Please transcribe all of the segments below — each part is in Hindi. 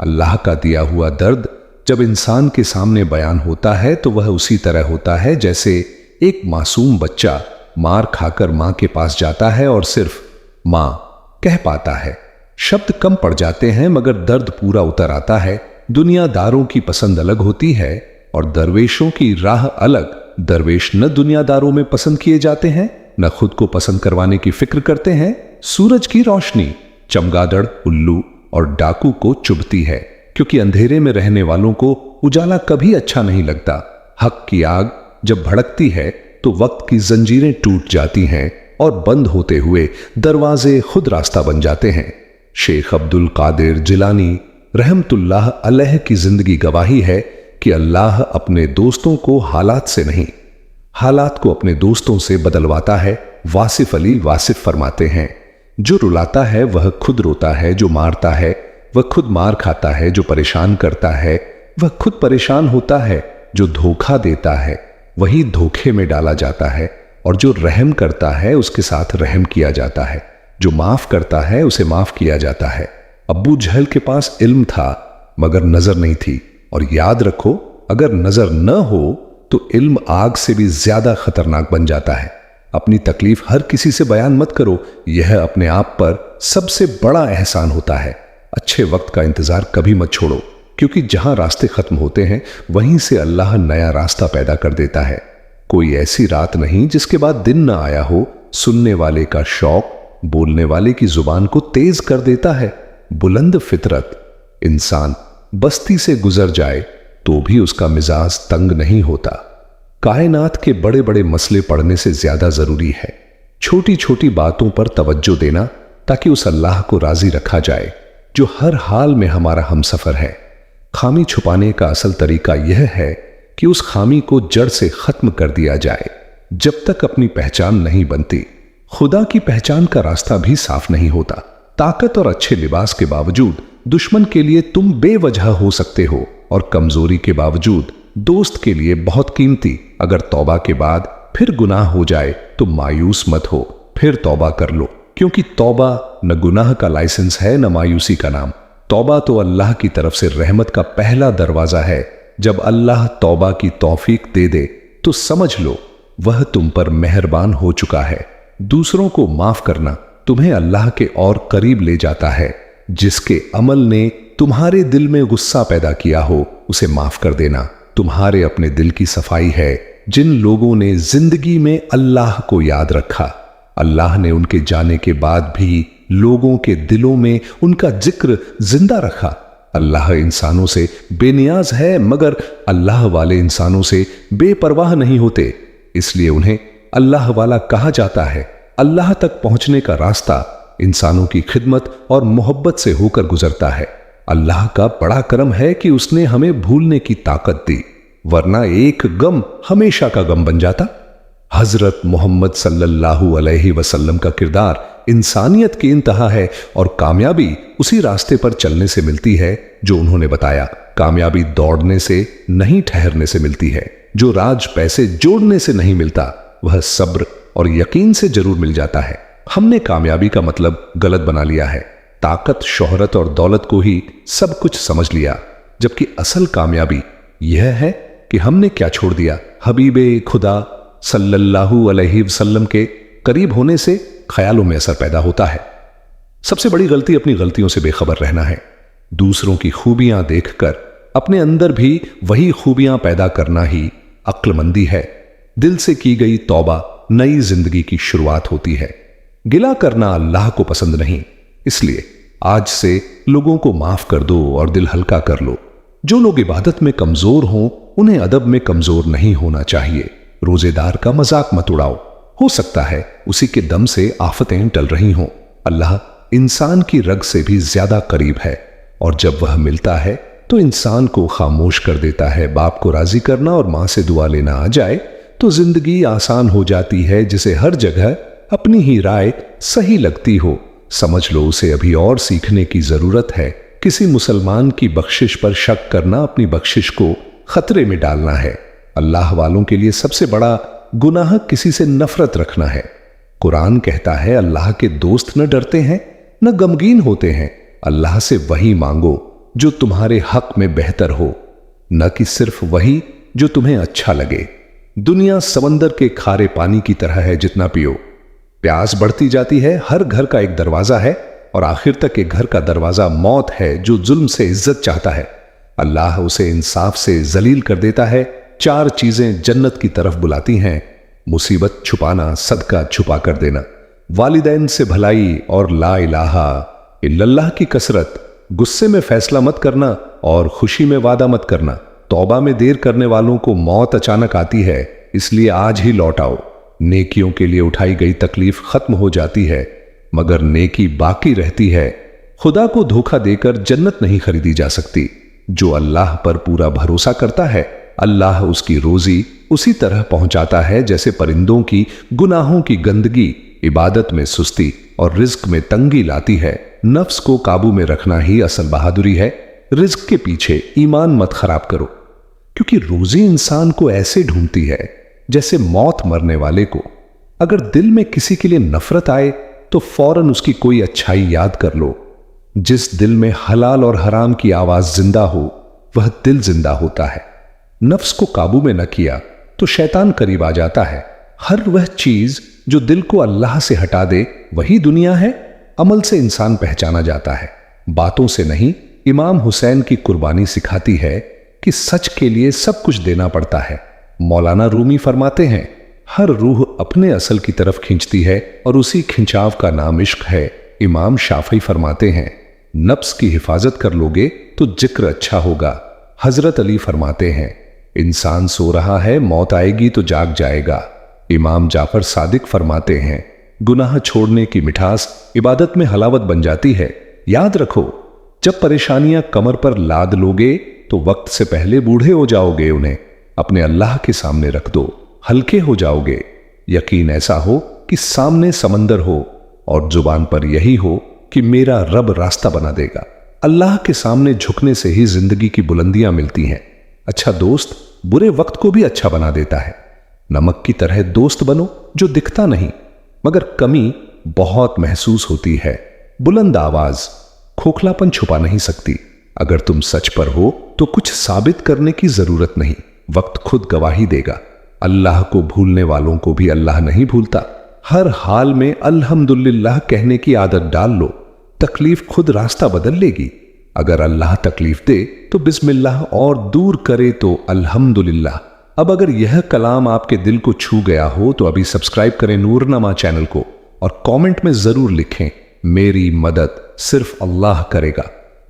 अल्लाह का दिया हुआ दर्द जब इंसान के सामने बयान होता है तो वह उसी तरह होता है जैसे एक मासूम बच्चा मार खाकर मां के पास जाता है और सिर्फ मां कह पाता है। शब्द कम पड़ जाते हैं मगर दर्द पूरा उतर आता है। दुनियादारों की पसंद अलग होती है और दरवेशों की राह अलग। दरवेश न दुनियादारों में पसंद किए जाते हैं न खुद को पसंद करवाने की फिक्र करते हैं। सूरज की रोशनी चमगादड़, उल्लू और डाकू को चुभती है क्योंकि अंधेरे में रहने वालों को उजाला कभी अच्छा नहीं लगता। हक की आग जब भड़कती है तो वक्त की जंजीरें टूट जाती हैं और बंद होते हुए दरवाजे खुद रास्ता बन जाते हैं। शेख अब्दुल कादिर जिलानी रहमतुल्लाह अलैह की जिंदगी गवाही है कि अल्लाह अपने दोस्तों को हालात से नहीं, हालात को अपने दोस्तों से बदलवाता है। वासिफ अली वासिफ फरमाते हैं, जो रुलाता है वह खुद रोता है, जो मारता है वह खुद मार खाता है, जो परेशान करता है वह खुद परेशान होता है, जो धोखा देता है वही धोखे में डाला जाता है और जो रहम करता है उसके साथ रहम किया जाता है, जो माफ करता है उसे माफ किया जाता है। अब्बू जहल के पास इल्म था मगर नजर नहीं थी, और याद रखो अगर नजर न हो तो इल्म आग से भी ज्यादा खतरनाक बन जाता है। अपनी तकलीफ हर किसी से बयान मत करो, यह अपने आप पर सबसे बड़ा एहसान होता है। अच्छे वक्त का इंतजार कभी मत छोड़ो क्योंकि जहां रास्ते खत्म होते हैं वहीं से अल्लाह नया रास्ता पैदा कर देता है। कोई ऐसी रात नहीं जिसके बाद दिन न आया हो। सुनने वाले का शौक बोलने वाले की जुबान को तेज कर देता है। बुलंद फितरत इंसान बस्ती से गुजर जाए तो भी उसका मिजाज तंग नहीं होता। कायनात के बड़े बड़े मसले पढ़ने से ज्यादा जरूरी है छोटी छोटी बातों पर तवज्जो देना ताकि उस अल्लाह को राजी रखा जाए जो हर हाल में हमारा हमसफर है। खामी छुपाने का असल तरीका यह है कि उस खामी को जड़ से खत्म कर दिया जाए। जब तक अपनी पहचान नहीं बनती खुदा की पहचान का रास्ता भी साफ नहीं होता। ताकत और अच्छे लिबास के बावजूद दुश्मन के लिए तुम बेवजह हो सकते हो और कमजोरी के बावजूद दोस्त के लिए बहुत कीमती। अगर तौबा के बाद फिर गुनाह हो जाए तो मायूस मत हो, फिर तौबा कर लो क्योंकि तौबा न गुनाह का लाइसेंस है न मायूसी का नाम। तौबा तो अल्लाह की तरफ से रहमत का पहला दरवाजा है। जब अल्लाह तौबा की तौफीक दे दे तो समझ लो वह तुम पर मेहरबान हो चुका है। दूसरों को माफ करना तुम्हें अल्लाह के और करीब ले जाता है। जिसके अमल ने तुम्हारे दिल में गुस्सा पैदा किया हो उसे माफ कर देना तुम्हारे अपने दिल की सफाई है। जिन लोगों ने जिंदगी में अल्लाह को याद रखा, अल्लाह ने उनके जाने के बाद भी लोगों के दिलों में उनका जिक्र जिंदा रखा। अल्लाह इंसानों से बेनियाज है मगर अल्लाह वाले इंसानों से बेपरवाह नहीं होते, इसलिए उन्हें अल्लाह वाला कहा जाता है। अल्लाह तक पहुंचने का रास्ता इंसानों की खिदमत और मोहब्बत से होकर गुजरता है। अल्लाह का बड़ा करम है कि उसने हमें भूलने की ताकत दी, वरना एक गम हमेशा का गम बन जाता। हजरत मोहम्मद सल्लल्लाहु अलैहि वसल्लम का किरदार इंसानियत की इंतहा है और कामयाबी उसी रास्ते पर चलने से मिलती है जो उन्होंने बताया। कामयाबी दौड़ने से नहीं ठहरने से मिलती है। जो राज पैसे जोड़ने से नहीं मिलता वह सब्र और यकीन से जरूर मिल जाता है। हमने कामयाबी का मतलब गलत बना लिया है। ताकत, शोहरत और दौलत को ही सब कुछ समझ लिया, जबकि असल कामयाबी यह है कि हमने क्या छोड़ दिया। हबीबे खुदा सल्लल्लाहु अलैहि वसल्लम के करीब होने से ख्यालों में असर पैदा होता है। सबसे बड़ी गलती अपनी गलतियों से बेखबर रहना है। दूसरों की खूबियां देखकर अपने अंदर भी वही खूबियां पैदा करना ही अक्लमंदी है। दिल से की गई तौबा नई जिंदगी की शुरुआत होती है। गिला करना अल्लाह को पसंद नहीं, इसलिए आज से लोगों को माफ कर दो और दिल हल्का कर लो। जो लोग इबादत में कमजोर हों उन्हें अदब में कमजोर नहीं होना चाहिए। रोजेदार का मजाक मत उड़ाओ, हो सकता है उसी के दम से आफतें टल रही हों। अल्लाह इंसान की रग से भी ज्यादा करीब है और जब वह मिलता है तो इंसान को खामोश कर देता है। बाप को राजी करना और मां से दुआ लेना आ जाए तो जिंदगी आसान हो जाती है। जिसे हर जगह अपनी ही राय सही लगती हो, समझ लो उसे अभी और सीखने की जरूरत है। किसी मुसलमान की बख्शिश पर शक करना अपनी बख्शिश को खतरे में डालना है। अल्लाह वालों के लिए सबसे बड़ा गुनाह किसी से नफरत रखना है। कुरान कहता है अल्लाह के दोस्त न डरते हैं न गमगीन होते हैं। अल्लाह से वही मांगो जो तुम्हारे हक में बेहतर हो, न कि सिर्फ वही जो तुम्हें अच्छा लगे। दुनिया समंदर के खारे पानी की तरह है, जितना पियो प्यास बढ़ती जाती है। हर घर का एक दरवाजा है और आखिर तक एक घर का दरवाजा मौत है। जो जुल्म से इज्जत चाहता है, अल्लाह उसे इंसाफ से जलील कर देता है। 4 चीजें जन्नत की तरफ बुलाती हैं: मुसीबत छुपाना, सदका छुपा कर देना, वालिदैन से भलाई और ला इलाहा इल्लल्लाह की कसरत, गुस्से में फैसला मत करना और खुशी में वादा मत करना। तौबा में देर करने वालों को मौत अचानक आती है, इसलिए आज ही लौट आओ। नेकियों के लिए उठाई गई तकलीफ खत्म हो जाती है, मगर नेकी बाकी रहती है। खुदा को धोखा देकर जन्नत नहीं खरीदी जा सकती। जो अल्लाह पर पूरा भरोसा करता है, अल्लाह उसकी रोजी उसी तरह पहुंचाता है जैसे परिंदों की गुनाहों की गंदगी इबादत में सुस्ती और रिज्क में तंगी लाती है। नफ्स को काबू में रखना ही असल बहादुरी है। रिज्क के पीछे ईमान मत खराब करो, क्योंकि रोजी इंसान को ऐसे ढूंढती है जैसे मौत मरने वाले को। अगर दिल में किसी के लिए नफरत आए तो फौरन उसकी कोई अच्छाई याद कर लो। जिस दिल में हलाल और हराम की आवाज जिंदा हो, वह दिल जिंदा होता है। नफ्स को काबू में न किया तो शैतान करीब आ जाता है। हर वह चीज जो दिल को अल्लाह से हटा दे, वही दुनिया है। अमल से इंसान पहचाना जाता है, बातों से नहीं। इमाम हुसैन की कुर्बानी सिखाती है कि सच के लिए सब कुछ देना पड़ता है। मौलाना रूमी फरमाते हैं, हर रूह अपने असल की तरफ खींचती है और उसी खिंचाव का नाम इश्क है। इमाम शाफी फरमाते हैं, नफ्स की हिफाजत कर लोगे तो जिक्र अच्छा होगा। हजरत अली फरमाते हैं, इंसान सो रहा है, मौत आएगी तो जाग जाएगा। इमाम जाफर सादिक फरमाते हैं, गुनाह छोड़ने की मिठास इबादत में हलावत बन जाती है। याद रखो, जब परेशानियां कमर पर लाद लोगे तो वक्त से पहले बूढ़े हो जाओगे। उन्हें अपने अल्लाह के सामने रख दो, हल्के हो जाओगे। यकीन ऐसा हो कि सामने समंदर हो और जुबान पर यही हो कि मेरा रब रास्ता बना देगा। अल्लाह के सामने झुकने से ही जिंदगी की बुलंदियां मिलती हैं। अच्छा दोस्त बुरे वक्त को भी अच्छा बना देता है। नमक की तरह दोस्त बनो जो दिखता नहीं, मगर कमी बहुत महसूस होती है। बुलंद आवाज खोखलापन छुपा नहीं सकती। अगर तुम सच पर हो तो कुछ साबित करने की जरूरत नहीं, वक्त खुद गवाही देगा। अल्लाह को भूलने वालों को भी अल्लाह नहीं भूलता। हर हाल में अल्हम्दुलिल्लाह कहने की आदत डाल लो, तकलीफ खुद रास्ता बदल लेगी। अगर अल्लाह तकलीफ दे तो बिस्मिल्लाह और दूर करे तो अल्हम्दुलिल्लाह। अब अगर यह कलाम आपके दिल को छू गया हो तो अभी सब्सक्राइब करें नूरनमा चैनल को और कमेंट में जरूर लिखें, मेरी मदद सिर्फ अल्लाह करेगा,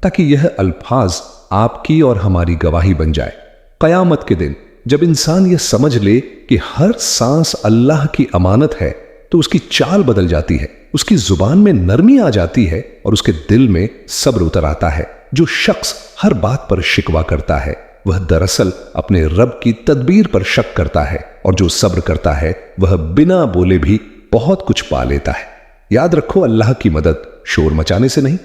ताकि यह अल्फाज आपकी और हमारी गवाही बन जाए। कयामत के दिन जब इंसान यह समझ ले कि हर सांस अल्लाह की अमानत है, तो उसकी चाल बदल जाती है, उसकी जुबान में नरमी आ जाती है और उसके दिल में सब्र उतर आता है। जो शख्स हर बात पर शिकवा करता है, वह दरअसल अपने रब की तदबीर पर शक करता है, और जो सब्र करता है वह बिना बोले भी बहुत कुछ पा लेता है। याद रखो, अल्लाह की मदद शोर मचाने से नहीं,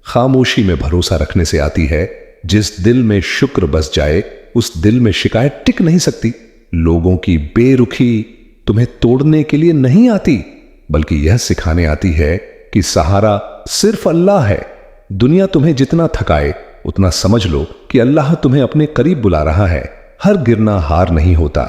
खामोशी में भरोसा रखने से आती है। जिस दिल में शुक्र बस जाए, उस दिल में शिकायत टिक नहीं सकती। लोगों की बेरुखी तुम्हें तोड़ने के लिए नहीं आती, बल्कि यह सिखाने आती है कि सहारा सिर्फ अल्लाह है। दुनिया तुम्हें जितना थकाए, उतना समझ लो कि अल्लाह तुम्हें अपने करीब बुला रहा है। हर गिरना हार नहीं होता,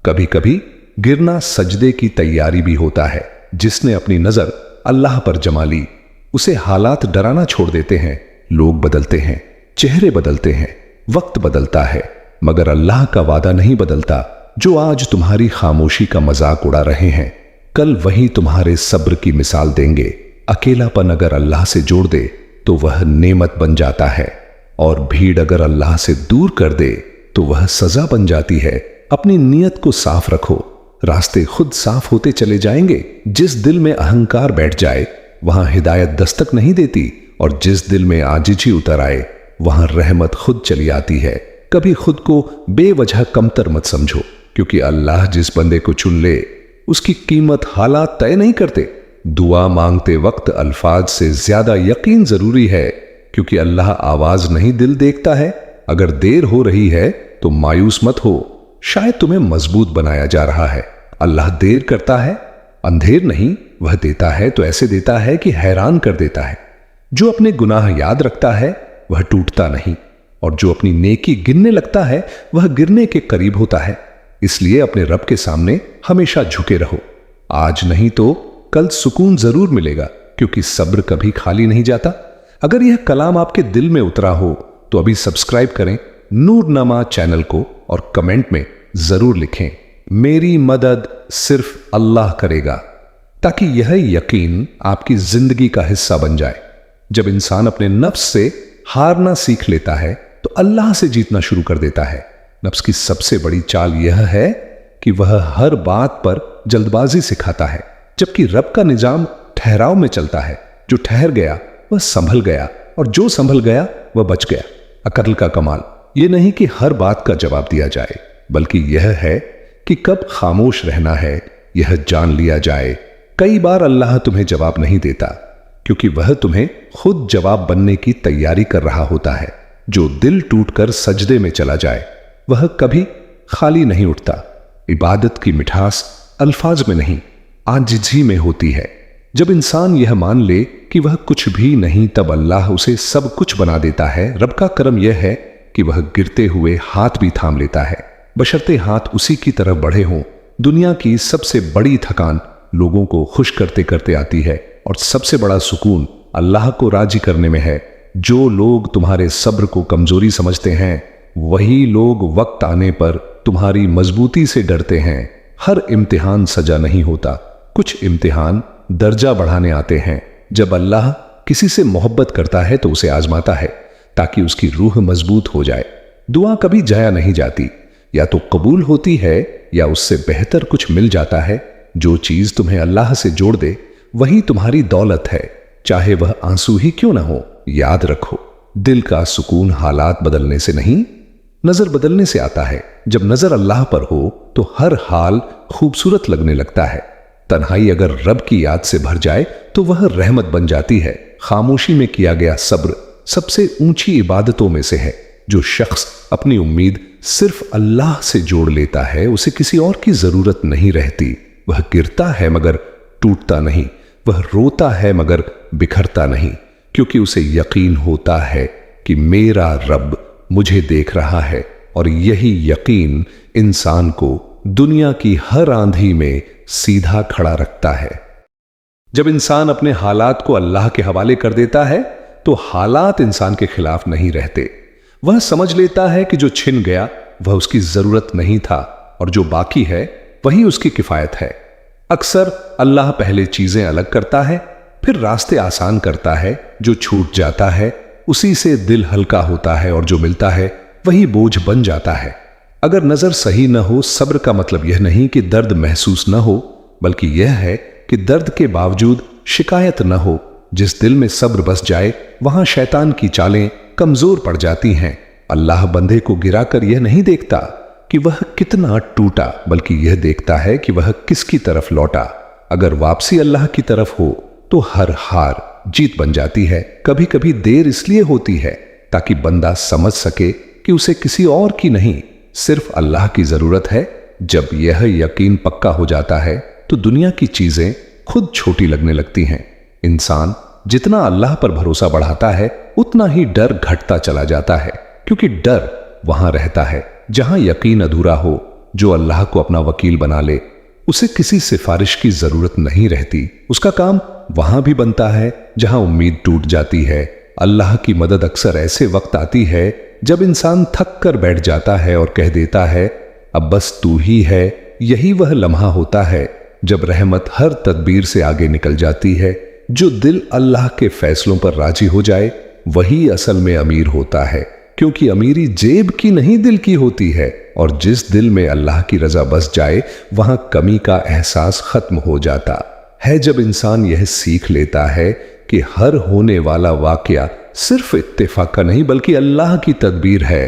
कभी कभी गिरना सजदे की तैयारी भी होता है। जिसने अपनी नजर अल्लाह पर जमा ली, उसे हालात डराना छोड़ देते हैं। लोग बदलते हैं, चेहरे बदलते हैं, वक्त बदलता है, मगर अल्लाह का वादा नहीं बदलता। जो आज तुम्हारी खामोशी का मजाक उड़ा रहे हैं, कल वही तुम्हारे सब्र की मिसाल देंगे। अकेलापन अगर अल्लाह से जोड़ दे तो वह नेमत बन जाता है, और भीड़ अगर अल्लाह से दूर कर दे तो वह सजा बन जाती है। अपनी नीयत को साफ रखो, रास्ते खुद साफ होते चले जाएंगे। जिस दिल में अहंकार बैठ जाए, वहां हिदायत दस्तक नहीं देती, और जिस दिल में आजिजी उतर आए, वहां रहमत खुद चली आती है। कभी खुद को बेवजह कमतर मत समझो, क्योंकि अल्लाह जिस बंदे को चुन ले, उसकी कीमत हालात तय नहीं करते। दुआ मांगते वक्त अल्फाज से ज्यादा यकीन जरूरी है, क्योंकि अल्लाह आवाज नहीं दिल देखता है। अगर देर हो रही है तो मायूस मत हो, शायद तुम्हें मजबूत बनाया जा रहा है। अल्लाह देर करता है, अंधेर नहीं, वह देता है तो ऐसे देता है कि हैरान कर देता है। जो अपने गुनाह याद रखता है, वह टूटता नहीं, और जो अपनी नेकी गिनने लगता है वह गिरने के करीब होता है। इसलिए अपने रब के सामने हमेशा झुके रहो। आज नहीं तो कल सुकून जरूर मिलेगा, क्योंकि सब्र कभी खाली नहीं जाता। अगर यह कलाम आपके दिल में उतरा हो तो अभी सब्सक्राइब करें नूरनमा चैनल को और कमेंट में जरूर लिखें, मेरी मदद सिर्फ अल्लाह करेगा, ताकि यह यकीन आपकी जिंदगी का हिस्सा बन जाए। जब इंसान अपने नफ्स से हारना सीख लेता है तो अल्लाह से जीतना शुरू कर देता है। नफ्स की सबसे बड़ी चाल यह है कि वह हर बात पर जल्दबाजी सिखाता है, जबकि रब का निजाम ठहराव में चलता है। जो ठहर गया वह संभल गया, और जो संभल गया वह बच गया। अक्ल का कमाल यह नहीं कि हर बात का जवाब दिया जाए, बल्कि यह है कि कब खामोश रहना है यह जान लिया जाए। कई बार अल्लाह तुम्हें जवाब नहीं देता, क्योंकि वह तुम्हें खुद जवाब बनने की तैयारी कर रहा होता है। जो दिल टूटकर सजदे में चला जाए वह कभी खाली नहीं उठता। इबादत की मिठास अल्फाज में नहीं, आजिज़ी में होती है। जब इंसान यह मान ले कि वह कुछ भी नहीं, तब अल्लाह उसे सब कुछ बना देता है। रब का करम यह है कि वह गिरते हुए हाथ भी थाम लेता है, बशर्ते हाथ उसी की तरफ बढ़े हों। दुनिया की सबसे बड़ी थकान लोगों को खुश करते करते आती है, और सबसे बड़ा सुकून अल्लाह को राजी करने में है। जो लोग तुम्हारे सब्र को कमजोरी समझते हैं, वही लोग वक्त आने पर तुम्हारी मजबूती से डरते हैं। हर इम्तिहान सजा नहीं होता, कुछ इम्तिहान दर्जा बढ़ाने आते हैं। जब अल्लाह किसी से मोहब्बत करता है तो उसे आजमाता है, ताकि उसकी रूह मजबूत हो जाए। दुआ कभी जाया नहीं जाती, या तो कबूल होती है या उससे बेहतर कुछ मिल जाता है। जो चीज तुम्हें अल्लाह से जोड़ दे वही तुम्हारी दौलत है, चाहे वह आंसू ही क्यों ना हो। याद रखो, दिल का सुकून हालात बदलने से नहीं, नजर बदलने से आता है। जब नजर अल्लाह पर हो तो हर हाल खूबसूरत लगने लगता है। तन्हाई अगर रब की याद से भर जाए तो वह रहमत बन जाती है। खामोशी में किया गया सब्र सबसे ऊंची इबादतों में से है। जो शख्स अपनी उम्मीद सिर्फ अल्लाह से जोड़ लेता है, उसे किसी और की जरूरत नहीं रहती। वह गिरता है मगर टूटता नहीं, वह रोता है मगर बिखरता नहीं, क्योंकि उसे यकीन होता है कि मेरा रब मुझे देख रहा है। और यही यकीन इंसान को दुनिया की हर आंधी में सीधा खड़ा रखता है। जब इंसान अपने हालात को अल्लाह के हवाले कर देता है तो हालात इंसान के खिलाफ नहीं रहते। वह समझ लेता है कि जो छिन गया वह उसकी जरूरत नहीं था, और जो बाकी है वही उसकी किफायत है। अक्सर अल्लाह पहले चीजें अलग करता है, फिर रास्ते आसान करता है। जो छूट जाता है उसी से दिल हल्का होता है, और जो मिलता है वही बोझ बन जाता है। अगर नजर सही न हो, सब्र का मतलब यह नहीं कि दर्द महसूस न हो, बल्कि यह है कि दर्द के बावजूद शिकायत न हो। जिस दिल में सब्र बस जाए वहां शैतान की चालें कमजोर पड़ जाती हैं। अल्लाह बंदे को गिराकर यह नहीं देखता कि वह कितना टूटा, बल्कि यह देखता है कि वह किसकी तरफ लौटा। अगर वापसी अल्लाह की तरफ हो तो हर हार जीत बन जाती है। कभी कभी देर इसलिए होती है ताकि बंदा समझ सके कि उसे किसी और की नहीं, सिर्फ अल्लाह की जरूरत है। जब यह यकीन पक्का हो जाता है तो दुनिया की चीजें खुद छोटी लगने लगती हैं। इंसान जितना अल्लाह पर भरोसा बढ़ाता है उतना ही डर घटता चला जाता है, क्योंकि डर वहां रहता है जहां यकीन अधूरा हो। जो अल्लाह को अपना वकील बना ले उसे किसी सिफारिश की जरूरत नहीं रहती। उसका काम वहां भी बनता है जहां उम्मीद टूट जाती है। अल्लाह की मदद अक्सर ऐसे वक्त आती है जब इंसान थक कर बैठ जाता है और कह देता है अब बस तू ही है। यही वह लम्हा होता है जब रहमत हर तदबीर से आगे निकल जाती है। जो दिल अल्लाह के फैसलों पर राजी हो जाए वही असल में अमीर होता है, क्योंकि अमीरी जेब की नहीं दिल की होती है। और जिस दिल में अल्लाह की रजा बस जाए वहां कमी का एहसास खत्म हो जाता है। जब इंसान यह सीख लेता है कि हर होने वाला वाकया सिर्फ इत्तेफाक का नहीं बल्कि अल्लाह की तदबीर है,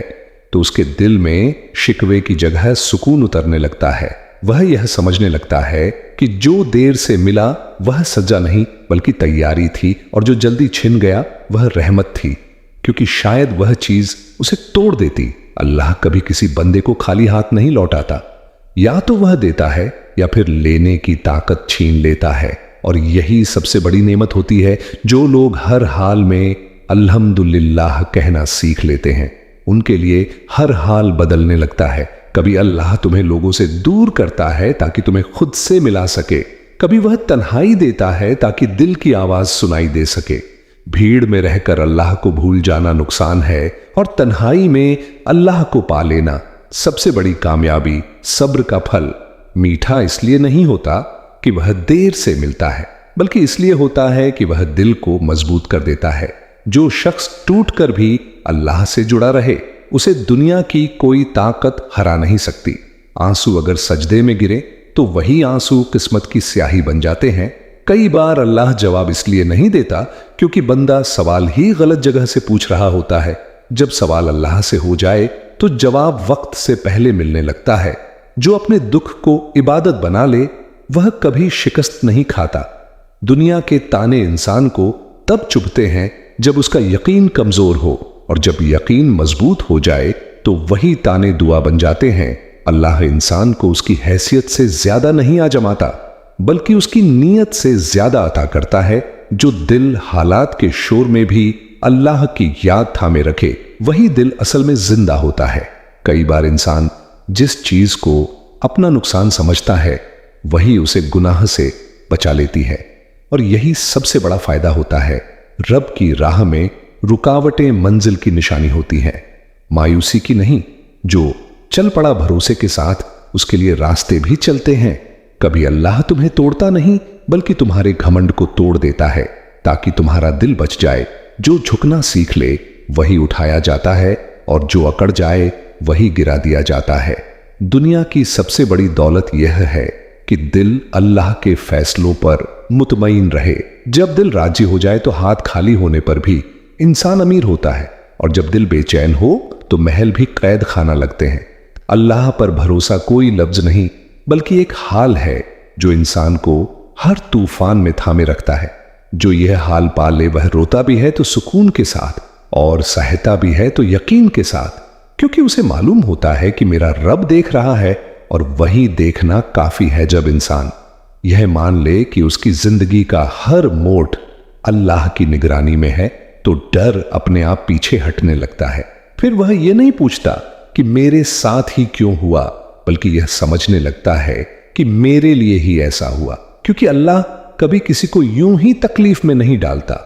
तो उसके दिल में शिकवे की जगह सुकून उतरने लगता है। वह यह समझने लगता है कि जो देर से मिला वह सजा नहीं बल्कि तैयारी थी, और जो जल्दी छिन गया वह रहमत थी, क्योंकि शायद वह चीज उसे तोड़ देती। अल्लाह कभी किसी बंदे को खाली हाथ नहीं लौटाता, या तो वह देता है या फिर लेने की ताकत छीन लेता है। और यही सबसे बड़ी नेमत होती है। जो लोग हर हाल में अल्हम्दुलिल्लाह कहना सीख लेते हैं, उनके लिए हर हाल बदलने लगता है। कभी अल्लाह तुम्हें लोगों से दूर करता है ताकि तुम्हें खुद से मिला सके, कभी वह तन्हाई देता है ताकि दिल की आवाज सुनाई दे सके। भीड़ में रहकर अल्लाह को भूल जाना नुकसान है और तन्हाई में अल्लाह को पा लेना सबसे बड़ी कामयाबी। सब्र का फल मीठा इसलिए नहीं होता कि वह देर से मिलता है, बल्कि इसलिए होता है कि वह दिल को मजबूत कर देता है। जो शख्स टूट कर भी अल्लाह से जुड़ा रहे, उसे दुनिया की कोई ताकत हरा नहीं सकती। आंसू अगर सजदे में गिरे तो वही आंसू किस्मत की स्याही बन जाते हैं। कई बार अल्लाह जवाब इसलिए नहीं देता क्योंकि बंदा सवाल ही गलत जगह से पूछ रहा होता है। जब सवाल अल्लाह से हो जाए तो जवाब वक्त से पहले मिलने लगता है। जो अपने दुख को इबादत बना ले वह कभी शिकस्त नहीं खाता। दुनिया के ताने इंसान को तब चुभते हैं जब उसका यकीन कमजोर हो, और जब यकीन मजबूत हो जाए तो वही ताने दुआ बन जाते हैं। अल्लाह इंसान को उसकी हैसियत से ज्यादा नहीं आजमाता, बल्कि उसकी नीयत से ज्यादा अता करता है। जो दिल हालात के शोर में भी अल्लाह की याद थामे रखे, वही दिल असल में जिंदा होता है। कई बार इंसान जिस चीज को अपना नुकसान समझता है वही उसे गुनाह से बचा लेती है, और यही सबसे बड़ा फायदा होता है। रब की राह में रुकावटें मंजिल की निशानी होती हैं, मायूसी की नहीं। जो चल पड़ा भरोसे के साथ, उसके लिए रास्ते भी चलते हैं। कभी अल्लाह तुम्हें तोड़ता नहीं, बल्कि तुम्हारे घमंड को तोड़ देता है ताकि तुम्हारा दिल बच जाए। जो झुकना सीख ले वही उठाया जाता है, और जो अकड़ जाए वही गिरा दिया जाता है। दुनिया की सबसे बड़ी दौलत यह है कि दिल अल्लाह के फैसलों पर मुतमईन रहे। जब दिल राजी हो जाए तो हाथ खाली होने पर भी इंसान अमीर होता है, और जब दिल बेचैन हो तो महल भी कैद खाना लगते हैं। अल्लाह पर भरोसा कोई लफ्ज नहीं, बल्कि एक हाल है जो इंसान को हर तूफान में थामे रखता है। जो यह हाल पा ले वह रोता भी है तो सुकून के साथ, और सहता भी है तो यकीन के साथ, क्योंकि उसे मालूम होता है कि मेरा रब देख रहा है, और वही देखना काफी है। जब इंसान यह मान ले कि उसकी जिंदगी का हर मोड़ अल्लाह की निगरानी में है, तो डर अपने आप पीछे हटने लगता है। फिर वह यह नहीं पूछता कि मेरे साथ ही क्यों हुआ, बल्कि यह समझने लगता है कि मेरे लिए ही ऐसा हुआ, क्योंकि अल्लाह कभी किसी को यूं ही तकलीफ में नहीं डालता।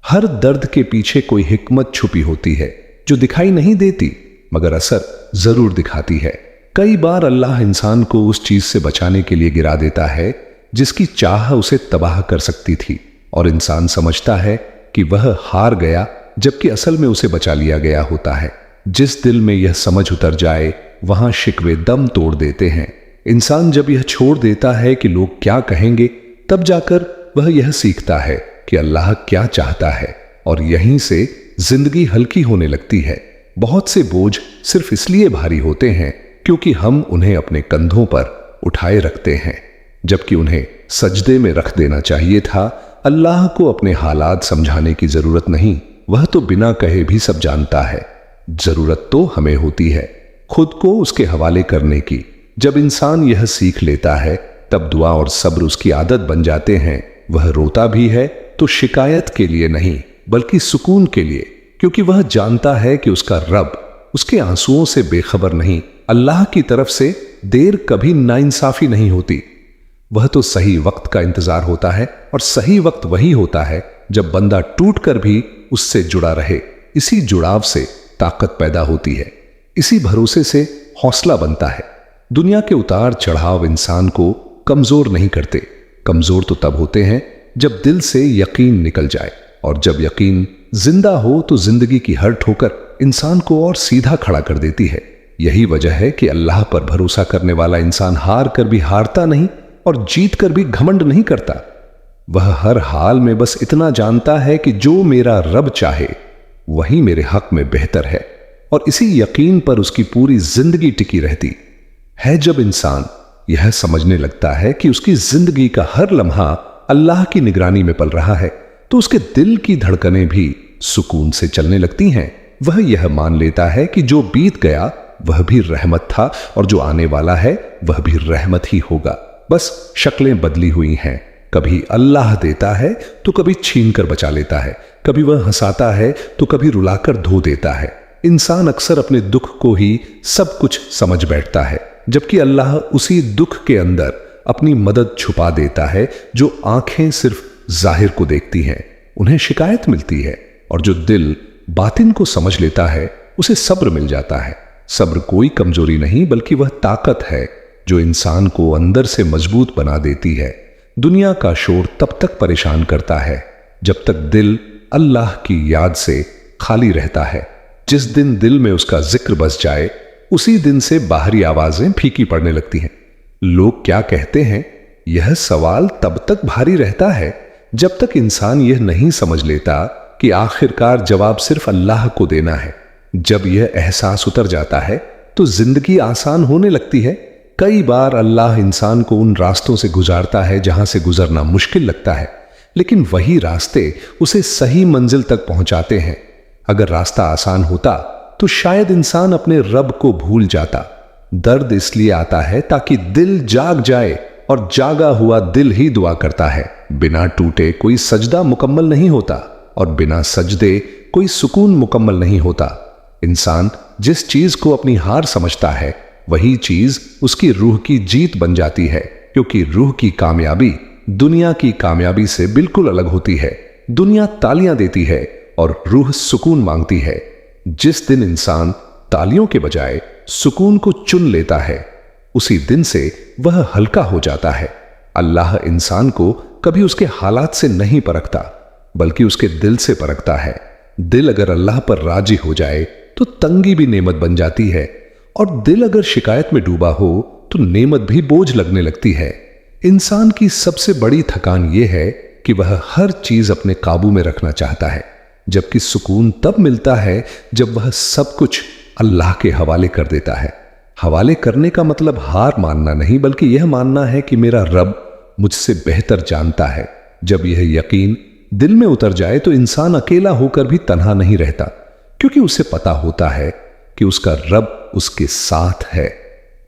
हर दर्द के पीछे कोई हिकमत छुपी होती है जो दिखाई नहीं देती, मगर असर जरूर दिखाती है। कई बार अल्लाह इंसान को उस चीज से बचाने के लिए गिरा देता है जिसकी चाह उसे तबाह कर सकती थी, और इंसान समझता है कि वह हार गया, जबकि असल में उसे बचा लिया गया होता है। जिस दिल में यह समझ उतर जाए वहां शिकवे दम तोड़ देते हैं। इंसान जब यह छोड़ देता है कि लोग क्या कहेंगे, तब जाकर वह यह सीखता है कि अल्लाह क्या चाहता है, और यहीं से जिंदगी हल्की होने लगती है। बहुत से बोझ सिर्फ इसलिए भारी होते हैं क्योंकि हम उन्हें अपने कंधों पर उठाए रखते हैं, जबकि उन्हें सजदे में रख देना चाहिए था। अल्लाह को अपने हालात समझाने की जरूरत नहीं, वह तो बिना कहे भी सब जानता है। जरूरत तो हमें होती है खुद को उसके हवाले करने की। जब इंसान यह सीख लेता है तब दुआ और सब्र उसकी आदत बन जाते हैं। वह रोता भी है तो शिकायत के लिए नहीं, बल्कि सुकून के लिए, क्योंकि वह जानता है कि उसका रब उसके आंसुओं से बेखबर नहीं। अल्लाह की तरफ से देर कभी नाइंसाफी नहीं होती। वह तो सही वक्त का इंतजार होता है, और सही वक्त वही होता है जब बंदा टूट कर भी उससे जुड़ा रहे। इसी जुड़ाव से ताकत पैदा होती है, इसी भरोसे से हौसला बनता है। दुनिया के उतार चढ़ाव इंसान को कमजोर नहीं करते। कमजोर तो तब होते हैं जब दिल से यकीन निकल जाए, और जब यकीन जिंदा हो तो जिंदगी की हर ठोकर इंसान को और सीधा खड़ा कर देती है। यही वजह है कि अल्लाह पर भरोसा करने वाला इंसान हार कर भी हारता नहीं और जीत कर भी घमंड नहीं करता। वह हर हाल में बस इतना जानता है कि जो मेरा रब चाहे वही मेरे हक में बेहतर है, और इसी यकीन पर उसकी पूरी जिंदगी टिकी रहती है। जब इंसान यह समझने लगता है कि उसकी जिंदगी का हर लम्हा अल्लाह की निगरानी में पल रहा है, तो उसके दिल की धड़कनें भी सुकून से चलने लगती हैं। वह यह मान लेता है कि जो बीत गया वह भी रहमत था, और जो आने वाला है वह भी रहमत ही होगा। बस शक्लें बदली हुई हैं, कभी अल्लाह देता है तो कभी छीन कर बचा लेता है, कभी वह हंसाता है तो कभी रुलाकर धो देता है। इंसान अक्सर अपने दुख को ही सब कुछ समझ बैठता है, जबकि अल्लाह उसी दुख के अंदर अपनी मदद छुपा देता है। जो आंखें सिर्फ जाहिर को देखती हैं उन्हें शिकायत मिलती है, और जो दिल बातिन को समझ लेता है उसे सब्र मिल जाता है। सब्र कोई कमजोरी नहीं बल्कि वह ताकत है जो इंसान को अंदर से मजबूत बना देती है। दुनिया का शोर तब तक परेशान करता है जब तक दिल अल्लाह की याद से खाली रहता है। जिस दिन दिल में उसका जिक्र बस जाए उसी दिन से बाहरी आवाजें फीकी पड़ने लगती हैं। लोग क्या कहते हैं, यह सवाल तब तक भारी रहता है जब तक इंसान यह नहीं समझ लेता कि आखिरकार जवाब सिर्फ अल्लाह को देना है। जब यह एहसास उतर जाता है तो जिंदगी आसान होने लगती है। कई बार अल्लाह इंसान को उन रास्तों से गुजारता है जहां से गुजरना मुश्किल लगता है, लेकिन वही रास्ते उसे सही मंजिल तक पहुंचाते हैं। अगर रास्ता आसान होता तो शायद इंसान अपने रब को भूल जाता। दर्द इसलिए आता है ताकि दिल जाग जाए, और जागा हुआ दिल ही दुआ करता है। बिना टूटे कोई सजदा मुकम्मल नहीं होता, और बिना सजदे कोई सुकून मुकम्मल नहीं होता। इंसान जिस चीज को अपनी हार समझता है वही चीज उसकी रूह की जीत बन जाती है, क्योंकि रूह की कामयाबी दुनिया की कामयाबी से बिल्कुल अलग होती है। दुनिया तालियां देती है और रूह सुकून मांगती है। जिस दिन इंसान तालियों के बजाय सुकून को चुन लेता है उसी दिन से वह हल्का हो जाता है। अल्लाह इंसान को कभी उसके हालात से नहीं परखता बल्कि उसके दिल से परखता है। दिल अगर अल्लाह पर राजी हो जाए तो तंगी भी नेमत बन जाती है, और दिल अगर शिकायत में डूबा हो तो नेमत भी बोझ लगने लगती है। इंसान की सबसे बड़ी थकान यह है कि वह हर चीज अपने काबू में रखना चाहता है, जबकि सुकून तब मिलता है जब वह सब कुछ अल्लाह के हवाले कर देता है। हवाले करने का मतलब हार मानना नहीं, बल्कि यह मानना है कि मेरा रब मुझसे बेहतर जानता है। जब यह यकीन दिल में उतर जाए तो इंसान अकेला होकर भी तन्हा नहीं रहता, क्योंकि उसे पता होता है कि उसका रब उसके साथ है।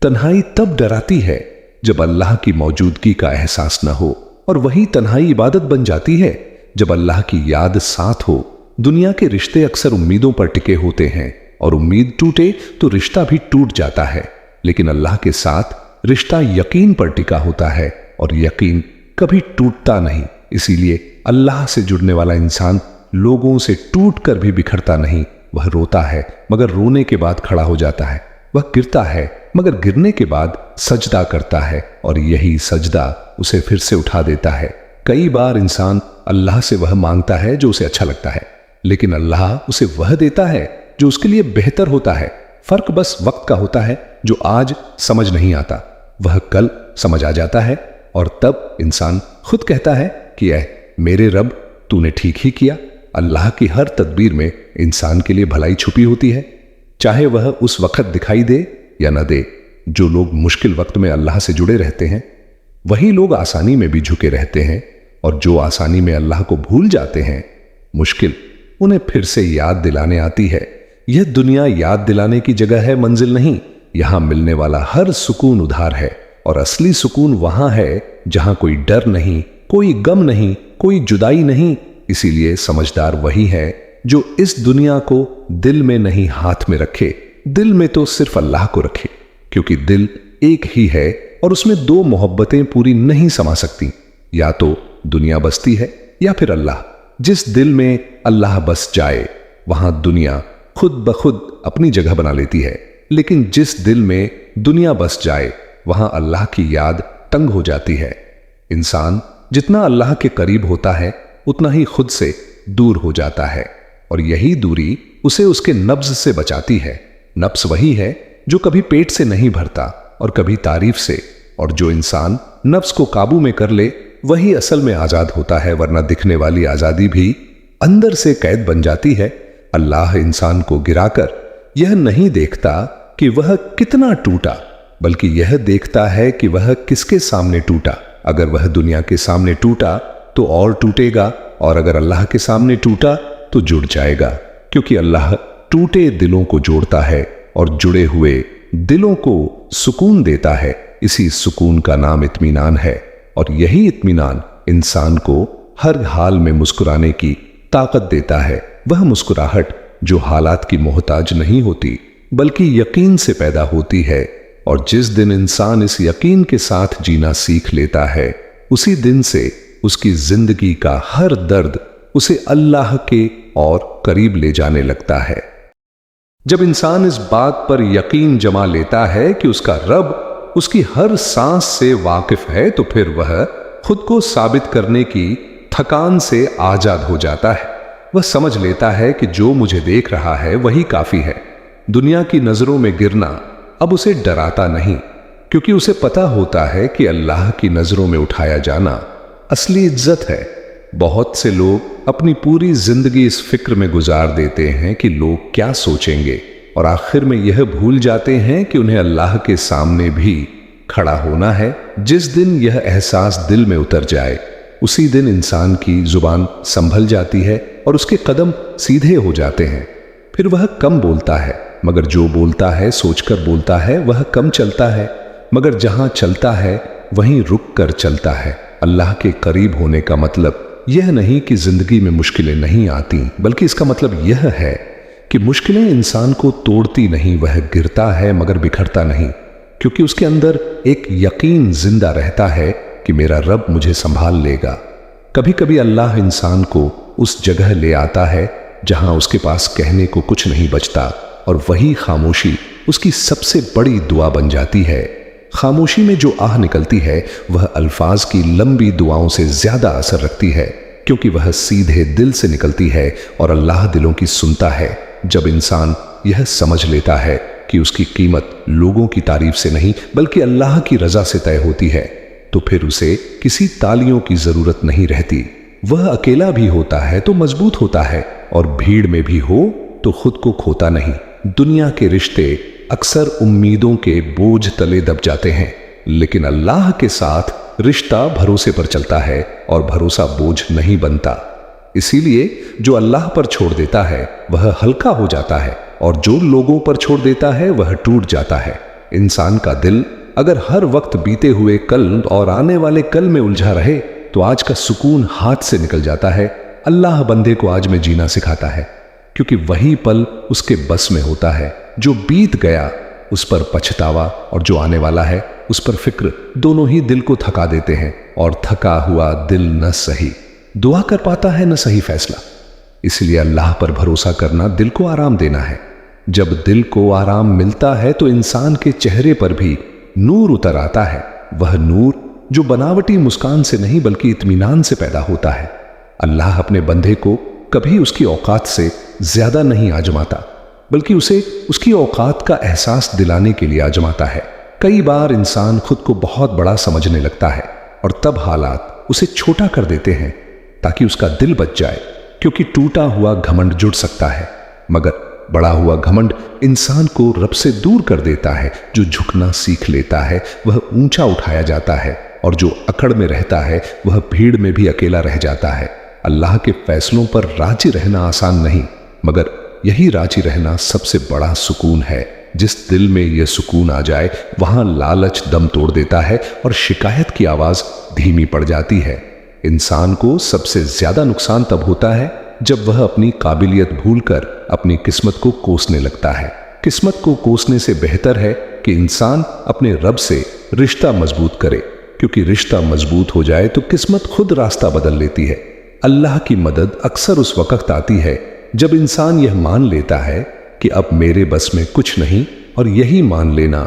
तन्हाई तब डराती है जब अल्लाह की मौजूदगी का एहसास न हो, और वही तन्हाई इबादत बन जाती है जब अल्लाह की याद साथ हो। दुनिया के रिश्ते अक्सर उम्मीदों पर टिके होते हैं, और उम्मीद टूटे तो रिश्ता भी टूट जाता है, लेकिन अल्लाह के साथ रिश्ता यकीन पर टिका होता है, और यकीन कभी टूटता नहीं। इसीलिए अल्लाह से जुड़ने वाला इंसान लोगों से टूट कर भी बिखरता नहीं। वह रोता है मगर रोने के बाद खड़ा हो जाता है, वह गिरता है मगर गिरने के बाद सजदा करता है, और यही सजदा उसे फिर से उठा देता है। कई बार इंसान अल्लाह से वह मांगता है जो उसे अच्छा लगता है, लेकिन अल्लाह उसे वह देता है जो उसके लिए बेहतर होता है। फर्क बस वक्त का होता है, जो आज समझ नहीं आता वह कल समझ आ जाता है, और तब इंसान खुद कहता है कि ऐ मेरे रब, तूने ठीक ही किया। अल्लाह की हर तदबीर में इंसान के लिए भलाई छुपी होती है, चाहे वह उस वक्त दिखाई दे या न दे। जो लोग मुश्किल वक्त में अल्लाह से जुड़े रहते हैं वही लोग आसानी में भी झुके रहते हैं, और जो आसानी में अल्लाह को भूल जाते हैं मुश्किल उन्हें फिर से याद दिलाने आती है। यह दुनिया याद दिलाने की जगह है, मंजिल नहीं। यहां मिलने वाला हर सुकून उधार है, और असली सुकून वहां है जहां कोई डर नहीं, कोई गम नहीं, कोई जुदाई नहीं। इसीलिए समझदार वही है जो इस दुनिया को दिल में नहीं हाथ में रखे, दिल में तो सिर्फ अल्लाह को रखे, क्योंकि दिल एक ही है और उसमें दो मोहब्बतें पूरी नहीं समा सकती। या तो दुनिया बसती है या फिर अल्लाह। जिस दिल में अल्लाह बस जाए वहां दुनिया खुद ब खुद अपनी जगह बना लेती है, लेकिन जिस दिल में दुनिया बस जाए वहां अल्लाह की याद तंग हो जाती है। इंसान जितना अल्लाह के करीब होता है उतना ही खुद से दूर हो जाता है, और यही दूरी उसे उसके नब्ज से बचाती है। नफ्स वही है जो कभी पेट से नहीं भरता और कभी तारीफ से, और जो इंसान नफ्स को काबू में कर ले वही असल में आजाद होता है, वरना दिखने वाली आजादी भी अंदर से कैद बन जाती है। अल्लाह इंसान को गिराकर यह नहीं देखता कि वह कितना टूटा, बल्कि यह देखता है कि वह किसके सामने टूटा। अगर वह दुनिया के सामने टूटा तो और टूटेगा, और अगर अल्लाह के सामने टूटा तो जुड़ जाएगा, क्योंकि अल्लाह टूटे दिलों को जोड़ता है और जुड़े हुए दिलों को सुकून देता है। इसी सुकून का नाम इत्मीनान है, और यही इत्मीनान इंसान को हर हाल में मुस्कुराने की ताकत देता है। वह मुस्कुराहट जो हालात की मोहताज नहीं होती बल्कि यकीन से पैदा होती है, और जिस दिन इंसान इस यकीन के साथ जीना सीख लेता है, उसी दिन से उसकी जिंदगी का हर दर्द उसे अल्लाह के और करीब ले जाने लगता है। जब इंसान इस बात पर यकीन जमा लेता है कि उसका रब उसकी हर सांस से वाकिफ है, तो फिर वह खुद को साबित करने की थकान से आजाद हो जाता है। वह समझ लेता है कि जो मुझे देख रहा है वही काफी है। दुनिया की नजरों में गिरना अब उसे डराता नहीं, क्योंकि उसे पता होता है कि अल्लाह की नजरों में उठाया जाना असली इज्जत है। बहुत से लोग अपनी पूरी जिंदगी इस फिक्र में गुजार देते हैं कि लोग क्या सोचेंगे, और आखिर में यह भूल जाते हैं कि उन्हें अल्लाह के सामने भी खड़ा होना है। जिस दिन यह एहसास दिल में उतर जाए, उसी दिन इंसान की जुबान संभल जाती है और उसके कदम सीधे हो जाते हैं। फिर वह कम बोलता है, मगर जो बोलता है सोचकर बोलता है। वह कम चलता है, मगर जहां चलता है वहीं रुक कर चलता है। अल्लाह के करीब होने का मतलब यह नहीं कि जिंदगी में मुश्किलें नहीं आती, बल्कि इसका मतलब यह है कि मुश्किलें इंसान को तोड़ती नहीं, वह गिरता है मगर बिखरता नहीं, क्योंकि उसके अंदर एक यकीन जिंदा रहता है कि मेरा रब मुझे संभाल लेगा। कभी कभी अल्लाह इंसान को उस जगह ले आता है जहां उसके पास कहने को कुछ नहीं बचता, और वही खामोशी उसकी सबसे बड़ी दुआ बन जाती है। खामोशी में जो आह निकलती है वह अल्फाज की लंबी दुआओं से ज्यादा असर रखती है, क्योंकि वह सीधे दिल से निकलती है और अल्लाह दिलों की सुनता है। जब इंसान यह समझ लेता है कि उसकी कीमत लोगों की तारीफ से नहीं बल्कि अल्लाह की रजा से तय होती है, तो फिर उसे किसी तालियों की जरूरत नहीं रहती। वह अकेला भी होता है तो मजबूत होता है, और भीड़ में भी हो तो खुद को खोता नहीं। दुनिया के रिश्ते अक्सर उम्मीदों के बोझ तले दब जाते हैं, लेकिन अल्लाह के साथ रिश्ता भरोसे पर चलता है और भरोसा बोझ नहीं बनता। इसीलिए जो अल्लाह पर छोड़ देता है वह हल्का हो जाता है, और जो लोगों पर छोड़ देता है वह टूट जाता है। इंसान का दिल अगर हर वक्त बीते हुए कल और आने वाले कल में उलझा रहे तो आज का सुकून हाथ से निकल जाता है। अल्लाह बंदे को आज में जीना सिखाता है, क्योंकि वही पल उसके बस में होता है। जो बीत गया उस पर पछतावा, और जो आने वाला है उस पर फिक्र, दोनों ही दिल को थका देते हैं, और थका हुआ दिल न सही दुआ कर पाता है न सही फैसला। इसलिए अल्लाह पर भरोसा करना दिल को आराम देना है। जब दिल को आराम मिलता है तो इंसान के चेहरे पर भी नूर उतर आता है। वह नूर जो बनावटी मुस्कान से नहीं बल्कि इत्मीनान से पैदा होता है। अल्लाह अपने बंदे को कभी उसकी औकात से ज्यादा नहीं आजमाता, बल्कि उसे उसकी औकात का एहसास दिलाने के लिए आजमाता है। कई बार इंसान खुद को बहुत बड़ा समझने लगता है, और तब हालात उसे छोटा कर देते हैं ताकि उसका दिल बच जाए, क्योंकि टूटा हुआ घमंड जुड़ सकता है, मगर बड़ा हुआ घमंड इंसान को रब से दूर कर देता है। जो झुकना सीख लेता है वह ऊंचा उठाया जाता है, और जो अकड़ में रहता है वह भीड़ में भी अकेला रह जाता है। अल्लाह के फैसलों पर राजी रहना आसान नहीं, मगर यही राजी रहना सबसे बड़ा सुकून है। जिस दिल में यह सुकून आ जाए वहां लालच दम तोड़ देता है और शिकायत की आवाज धीमी पड़ जाती है। इंसान को सबसे ज्यादा नुकसान तब होता है जब वह अपनी काबिलियत भूलकर अपनी किस्मत को कोसने लगता है। किस्मत को कोसने से बेहतर है कि इंसान अपने रब से रिश्ता मजबूत करे, क्योंकि रिश्ता मजबूत हो जाए तो किस्मत खुद रास्ता बदल लेती है। अल्लाह की मदद अक्सर उस वक्त आती है जब इंसान यह मान लेता है कि अब मेरे बस में कुछ नहीं, और यही मान लेना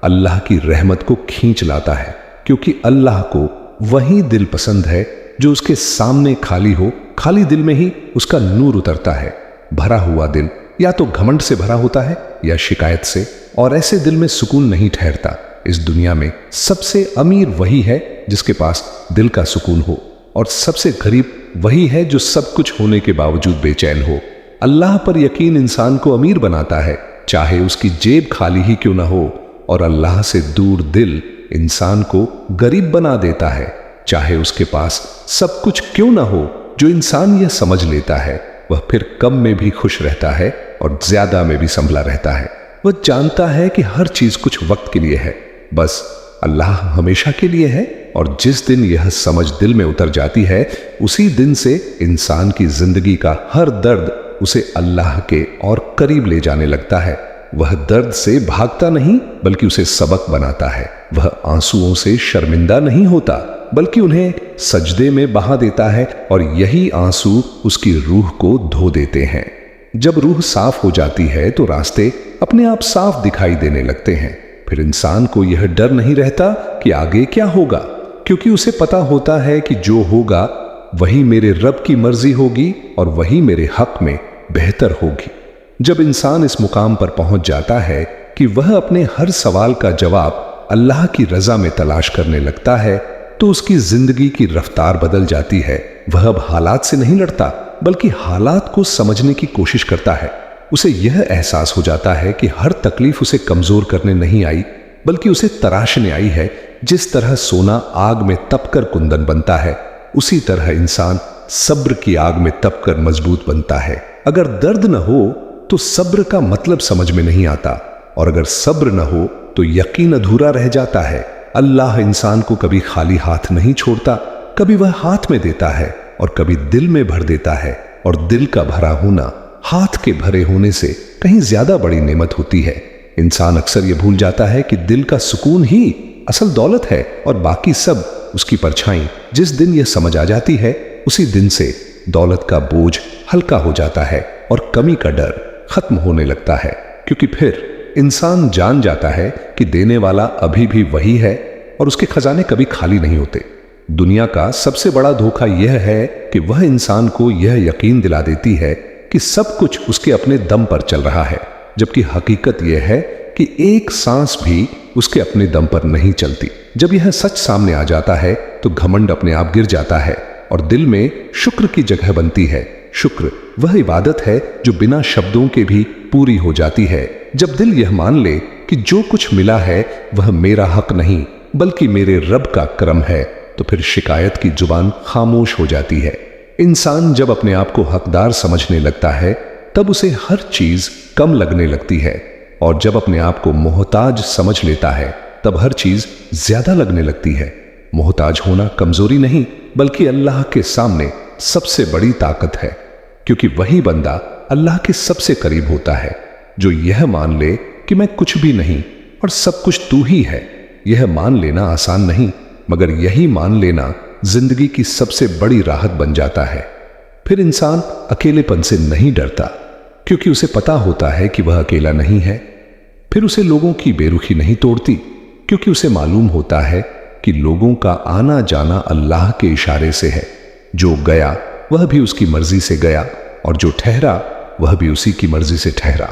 अल्लाह की रहमत को खींच लाता है, क्योंकि अल्लाह को वही दिल पसंद है जो उसके सामने खाली हो। खाली दिल में ही उसका नूर उतरता है। भरा हुआ दिल या तो घमंड से भरा होता है या शिकायत से, और ऐसे दिल में सुकून नहीं ठहरता। इस दुनिया में सबसे अमीर वही है जिसके पास दिल का सुकून हो, और सबसे गरीब वही है जो सब कुछ होने के बावजूद बेचैन हो। अल्लाह पर यकीन इंसान को अमीर बनाता है, चाहे उसकी जेब खाली ही क्यों ना हो, और अल्लाह से दूर दिल इंसान को गरीब बना देता है, चाहे उसके पास सब कुछ क्यों ना हो। जो इंसान यह समझ लेता है वह फिर कम में भी खुश रहता है और ज्यादा में भी संभला रहता है। वह जानता है कि हर चीज कुछ वक्त के लिए है, बस अल्लाह हमेशा के लिए है। और जिस दिन यह समझ दिल में उतर जाती है, उसी दिन से इंसान की जिंदगी का हर दर्द उसे अल्लाह के और करीब ले जाने लगता है। वह दर्द से भागता नहीं बल्कि उसे सबक बनाता है। वह आंसुओं से शर्मिंदा नहीं होता बल्कि उन्हें सजदे में बहा देता है, और यही आंसू उसकी रूह को धो देते हैं। जब रूह साफ हो जाती है तो रास्ते अपने आप साफ दिखाई देने लगते हैं। फिर इंसान को यह डर नहीं रहता कि आगे क्या होगा, क्योंकि उसे पता होता है कि जो होगा वही मेरे रब की मर्जी होगी और वही मेरे हक में बेहतर होगी। जब इंसान इस मुकाम पर पहुंच जाता है कि वह अपने हर सवाल का जवाब अल्लाह की रजा में तलाश करने लगता है, तो उसकी जिंदगी की रफ्तार बदल जाती है। वह अब हालात से नहीं लड़ता बल्कि हालात को समझने की कोशिश करता है। उसे यह एहसास हो जाता है कि हर तकलीफ उसे कमजोर करने नहीं आई बल्कि उसे तराशने आई है। जिस तरह सोना आग में तपकर कुंदन बनता है, उसी तरह इंसान सब्र की आग में तपकर मजबूत बनता है। अगर दर्द न हो तो सब्र का मतलब समझ में नहीं आता, और अगर सब्र न हो तो यकीन अधूरा रह जाता है। अल्लाह इंसान को कभी खाली हाथ नहीं छोड़ता, कभी वह हाथ में देता है और कभी दिल में भर देता है। और दिल का भरा होना हाथ के भरे होने से कहीं ज्यादा बड़ी नेमत होती है। इंसान अक्सर यह भूल जाता है कि दिल का सुकून ही असल दौलत है और बाकी सब उसकी परछाई। जिस दिन यह समझ आ जाती है, उसी दिन से दौलत का बोझ हल्का हो जाता है और कमी का डर खत्म होने लगता है, क्योंकि फिर इंसान जान जाता है कि देने वाला अभी भी वही है और उसके खजाने कभी खाली नहीं होते। दुनिया का सबसे बड़ा धोखा यह है कि वह इंसान को यह यकीन दिला देती है कि सब कुछ उसके अपने दम पर चल रहा है, जबकि हकीकत यह है कि एक सांस भी उसके अपने दम पर नहीं चलती। जब यह सच सामने आ जाता है तो घमंड अपने आप गिर जाता है और दिल में शुक्र की जगह बनती है। शुक्र वह इबादत है जो बिना शब्दों के भी पूरी हो जाती है। जब दिल यह मान ले कि जो कुछ मिला है वह मेरा हक नहीं बल्कि मेरे रब का करम है, तो फिर शिकायत की जुबान खामोश हो जाती है। इंसान जब अपने आप को हकदार समझने लगता है तब उसे हर चीज कम लगने लगती है, और जब अपने आप को मोहताज समझ लेता है तब हर चीज ज्यादा लगने लगती है। मोहताज होना कमजोरी नहीं बल्कि अल्लाह के सामने सबसे बड़ी ताकत है, क्योंकि वही बंदा अल्लाह के सबसे करीब होता है जो यह मान ले कि मैं कुछ भी नहीं और सब कुछ तू ही है। यह मान लेना आसान नहीं, मगर यही मान लेना जिंदगी की सबसे बड़ी राहत बन जाता है। फिर इंसान अकेलेपन से नहीं डरता, क्योंकि उसे पता होता है कि वह अकेला नहीं है। फिर उसे लोगों की बेरुखी नहीं तोड़ती, क्योंकि उसे मालूम होता है कि लोगों का आना जाना अल्लाह के इशारे से है। जो गया वह भी उसकी मर्जी से गया, और जो ठहरा वह भी उसी की मर्जी से ठहरा।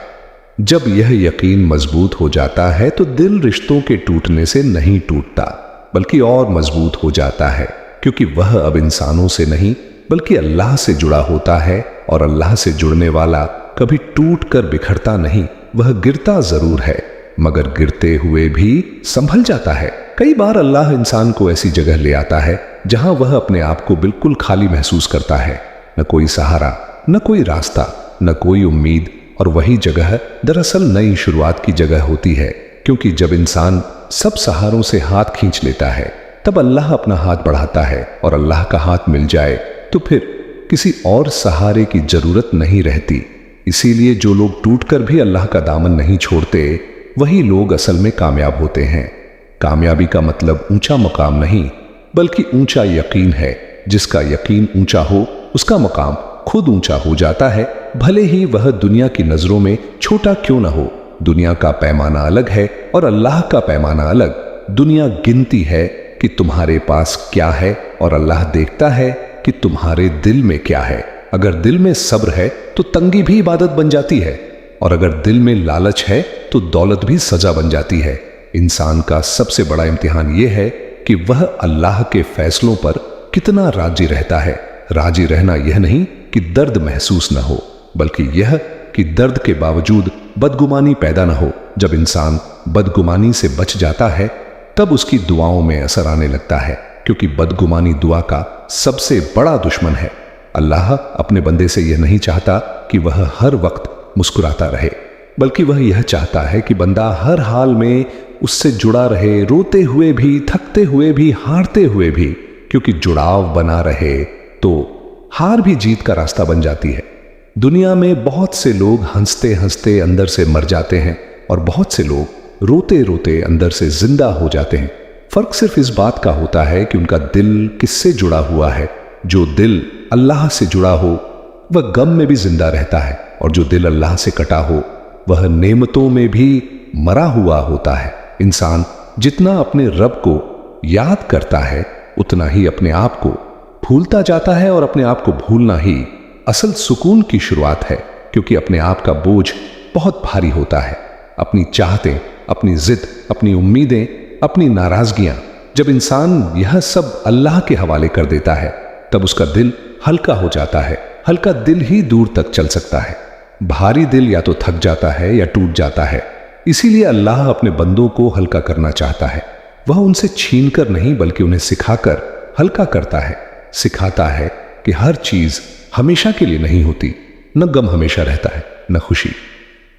जब यह यकीन मजबूत हो जाता है तो दिल रिश्तों के टूटने से नहीं टूटता बल्कि और मजबूत हो जाता है, क्योंकि वह अब इंसानों से नहीं बल्कि अल्लाह से जुड़ा होता है, और अल्लाह से जुड़ने वाला कभी टूट कर बिखरता नहीं। वह गिरता जरूर है मगर गिरते हुए भी संभल जाता है। कई बार अल्लाह इंसान को ऐसी जगह ले आता है जहां वह अपने आप को बिल्कुल खाली महसूस करता है, न कोई सहारा, न कोई रास्ता, न कोई उम्मीद, और वही जगह दरअसल नई शुरुआत की जगह होती है। क्योंकि जब इंसान सब सहारों से हाथ खींच लेता है तब अल्लाह अपना हाथ बढ़ाता है, और अल्लाह का हाथ मिल जाए तो फिर किसी और सहारे की जरूरत नहीं रहती। इसीलिए जो लोग टूटकर भी अल्लाह का दामन नहीं छोड़ते वही लोग असल में कामयाब होते हैं। कामयाबी का मतलब ऊंचा मकाम नहीं बल्कि ऊंचा यकीन है। जिसका यकीन ऊंचा हो उसका मकाम खुद ऊंचा हो जाता है, भले ही वह दुनिया की नजरों में छोटा क्यों न हो। दुनिया का पैमाना अलग है और अल्लाह का पैमाना अलग। दुनिया गिनती है कि तुम्हारे पास क्या है, और अल्लाह देखता है कि तुम्हारे दिल में क्या है। अगर दिल में सब्र है तो तंगी भी इबादत बन जाती है, और अगर दिल में लालच है तो दौलत भी सजा बन जाती है। इंसान का सबसे बड़ा इम्तिहान यह है कि वह अल्लाह के फैसलों पर कितना राजी रहता है। राजी रहना यह नहीं कि दर्द महसूस न हो, बल्कि यह कि दर्द के बावजूद बदगुमानी पैदा न हो। जब इंसान बदगुमानी से बच जाता है तब उसकी दुआओं में असर आने लगता है, क्योंकि बदगुमानी दुआ का सबसे बड़ा दुश्मन है। अल्लाह अपने बंदे से यह नहीं चाहता कि वह हर वक्त मुस्कुराता रहे, बल्कि वह यह चाहता है कि बंदा हर हाल में उससे जुड़ा रहे, रोते हुए भी, थकते हुए भी, हारते हुए भी, क्योंकि जुड़ाव बना रहे तो हार भी जीत का रास्ता बन जाती है। दुनिया में बहुत से लोग हंसते हंसते अंदर से मर जाते हैं और बहुत से लोग रोते रोते अंदर से जिंदा हो जाते हैं। फर्क सिर्फ इस बात का होता है कि उनका दिल किससे जुड़ा हुआ है। जो दिल अल्लाह से जुड़ा हो वह गम में भी जिंदा रहता है, और जो दिल अल्लाह से कटा हो वह नेमतों में भी मरा हुआ होता है। इंसान जितना अपने रब को याद करता है उतना ही अपने आप को भूलता जाता है, और अपने आप को भूलना ही असल सुकून की शुरुआत है, क्योंकि अपने आप का बोझ बहुत भारी होता है। अपनी चाहतें, अपनी जिद, अपनी उम्मीदें, अपनी नाराजगियां, जब इंसान यह सब अल्लाह के हवाले कर देता है तब उसका दिल हल्का हो जाता है। हल्का दिल ही दूर तक चल सकता है। भारी दिल या तो थक जाता है या टूट जाता है। इसीलिए अल्लाह अपने बंदों को हल्का करना चाहता है। वह उनसे छीनकर नहीं बल्कि उन्हें सिखाकर हल्का करता है। सिखाता है कि हर चीज हमेशा के लिए नहीं होती, न गम हमेशा रहता है न खुशी।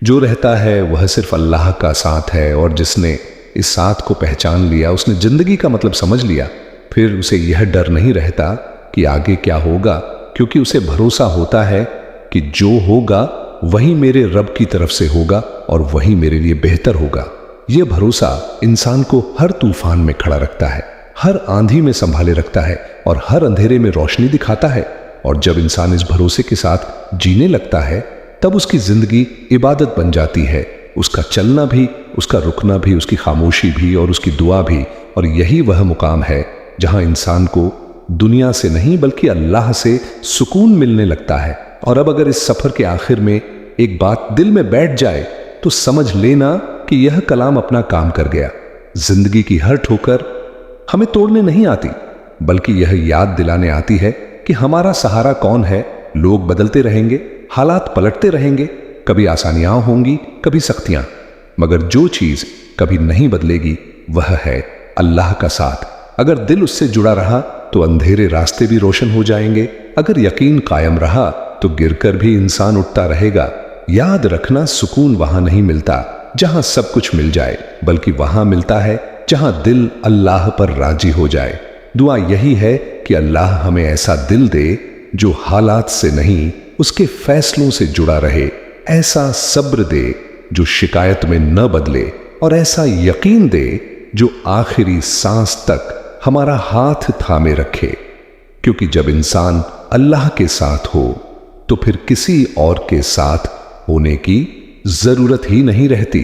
जो रहता है वह सिर्फ अल्लाह का साथ है, और जिसने इस साथ को पहचान लिया, उसने जिंदगी का मतलब समझ लिया, फिर उसे यह डर नहीं रहता कि आगे क्या होगा, क्योंकि उसे भरोसा होता है कि जो होगा वही मेरे रब की तरफ से होगा और वही मेरे लिए बेहतर होगा। यह भरोसा इंसान को हर तूफान में खड़ा रखता है, हर आंधी में संभाले रखता है और हर अंधेरे में रोशनी दिखाता है। और जब इंसान इस भरोसे के साथ जीने लगता है तब उसकी जिंदगी इबादत बन जाती है। उसका चलना भी, उसका रुकना भी, उसकी खामोशी भी और उसकी दुआ भी। और यही वह मुकाम है जहां इंसान को दुनिया से नहीं बल्कि अल्लाह से सुकून मिलने लगता है। और अब अगर इस सफर के आखिर में एक बात दिल में बैठ जाए तो समझ लेना कि यह कलाम अपना काम कर गया। जिंदगी की हर ठोकर हमें तोड़ने नहीं आती, बल्कि यह याद दिलाने आती है कि हमारा सहारा कौन है। लोग बदलते रहेंगे, हालात पलटते रहेंगे, कभी आसानियां होंगी, कभी सख्तियां, मगर जो चीज कभी नहीं बदलेगी वह है अल्लाह का साथ। अगर दिल उससे जुड़ा रहा तो अंधेरे रास्ते भी रोशन हो जाएंगे। अगर यकीन कायम रहा तो गिरकर भी इंसान उठता रहेगा। याद रखना, सुकून वहां नहीं मिलता जहां सब कुछ मिल जाए, बल्कि वहां मिलता है जहां दिल अल्लाह पर राजी हो जाए। दुआ यही है कि अल्लाह हमें ऐसा दिल दे जो हालात से नहीं उसके फैसलों से जुड़ा रहे, ऐसा सब्र दे जो शिकायत में न बदले, और ऐसा यकीन दे जो आखिरी सांस तक हमारा हाथ थामे रखे। क्योंकि जब इंसान अल्लाह के साथ हो तो फिर किसी और के साथ होने की जरूरत ही नहीं रहती।